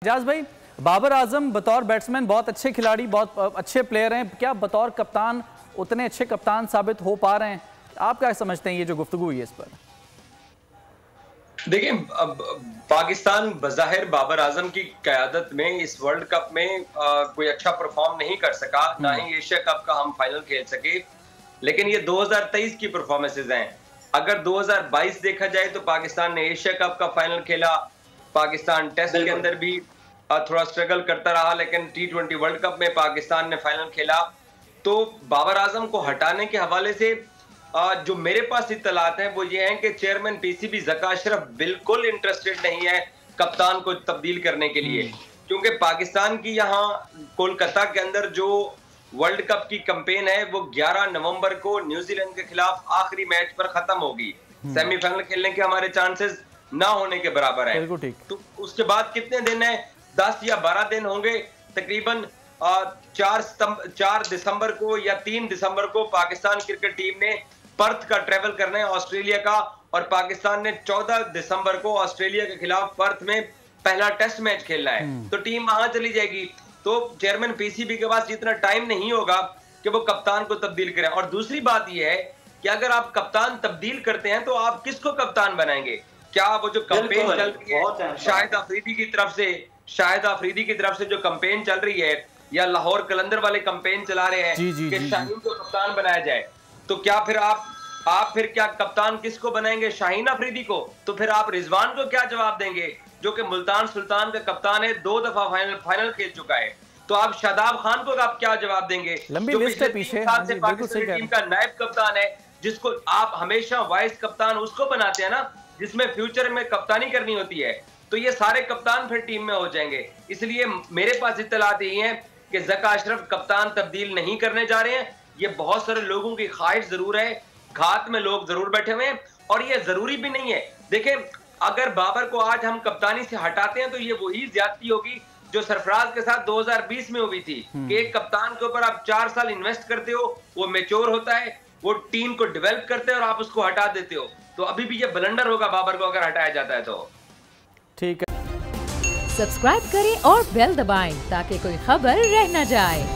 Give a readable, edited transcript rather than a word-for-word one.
एजाज भाई, बाबर आजम बतौर बैट्समैन बहुत अच्छे खिलाड़ी, बहुत अच्छे प्लेयर हैं, क्या बतौर कप्तान उतने अच्छे कप्तान साबित हो पा रहे हैं? आप क्या समझते हैं ये जो गुफ्तगू हुई है इस पर? देखिए, अब पाकिस्तान बज़ाहिर बाबर आजम की क़यादत में इस वर्ल्ड कप में कोई अच्छा परफॉर्म नहीं कर सका, ना ही एशिया कप का हम फाइनल खेल सके। लेकिन ये 2023 की परफॉर्मेंसेज हैं। अगर 2022 देखा जाए तो पाकिस्तान ने एशिया कप का फाइनल खेला, पाकिस्तान टेस्ट के अंदर भी थोड़ा स्ट्रगल करता रहा, लेकिन T20 वर्ल्ड कप में पाकिस्तान ने फाइनल खेला। तो बाबर आजम को हटाने के हवाले से जो मेरे पास इत्तलात हैं वो ये हैं कि चेयरमैन पीसीबी ज़का अशरफ बिल्कुल इंटरेस्टेड नहीं है कप्तान को तब्दील करने के लिए, क्योंकि पाकिस्तान की यहाँ कोलकाता के अंदर जो वर्ल्ड कप की कैंपेन है वो 11 नवंबर को न्यूजीलैंड के खिलाफ आखिरी मैच पर खत्म होगी। सेमीफाइनल खेलने के हमारे चांसेस ना होने के बराबर है। तो उसके बाद कितने दिन है? 10 या 12 दिन होंगे तकरीबन। 4 दिसंबर को या 3 दिसंबर को पाकिस्तान क्रिकेट टीम ने पर्थ का ट्रेवल करना है ऑस्ट्रेलिया का, और पाकिस्तान ने 14 दिसंबर को ऑस्ट्रेलिया के खिलाफ पर्थ में पहला टेस्ट मैच खेलना है। तो टीम वहां चली जाएगी। तो चेयरमैन पीसीबी के पास इतना टाइम नहीं होगा कि वो कप्तान को तब्दील करें। और दूसरी बात यह है कि अगर आप कप्तान तब्दील करते हैं तो आप किसको कप्तान बनाएंगे? क्या वो जो कैंपेन चल रही है शाहिद अफरीदी की तरफ से जो कैंपेन चल रही है, या लाहौर कलंदर वाले कैंपेन चला रहे हैं कि शाहीन को कप्तान बनाया जाए, तो क्या फिर आप फिर क्या कप्तान किसको बनाएंगे? शाहीन अफरीदी को? तो फिर आप रिजवान को क्या जवाब देंगे जो कि मुल्तान सुल्तान का कप्तान है, 2 दफा फाइनल खेल चुका है? तो आप शादाब खान को आप क्या जवाब देंगे जो पिछले 3 साल से पाकिस्तान टीम का नायब कप्तान है, जिसको आप हमेशा वाइस कप्तान उसको बनाते हैं ना, जिसमें फ्यूचर में कप्तानी करनी होती है। तो ये सारे कप्तान फिर टीम में हो जाएंगे। इसलिए मेरे पास इत्तलात यही है कि ज़का अशरफ कप्तान तब्दील नहीं करने जा रहे हैं। ये बहुत सारे लोगों की ख्वाहिश जरूर है, घात में लोग जरूर बैठे हुए हैं, और ये जरूरी भी नहीं है। देखें, अगर बाबर को आज हम कप्तानी से हटाते हैं तो ये वही ज्यादती होगी जो सरफराज के साथ 2020 में हुई थी कि एक कप्तान के ऊपर आप 4 साल इन्वेस्ट करते हो, वो मैच्योर होता है, वो टीम को डेवलप करते हैं, और आप उसको हटा देते हो। तो अभी भी ये ब्लंडर होगा बाबर को अगर हटाया जाता है तो। ठीक है, सब्सक्राइब करें और बेल दबाएं ताकि कोई खबर रह न जाए।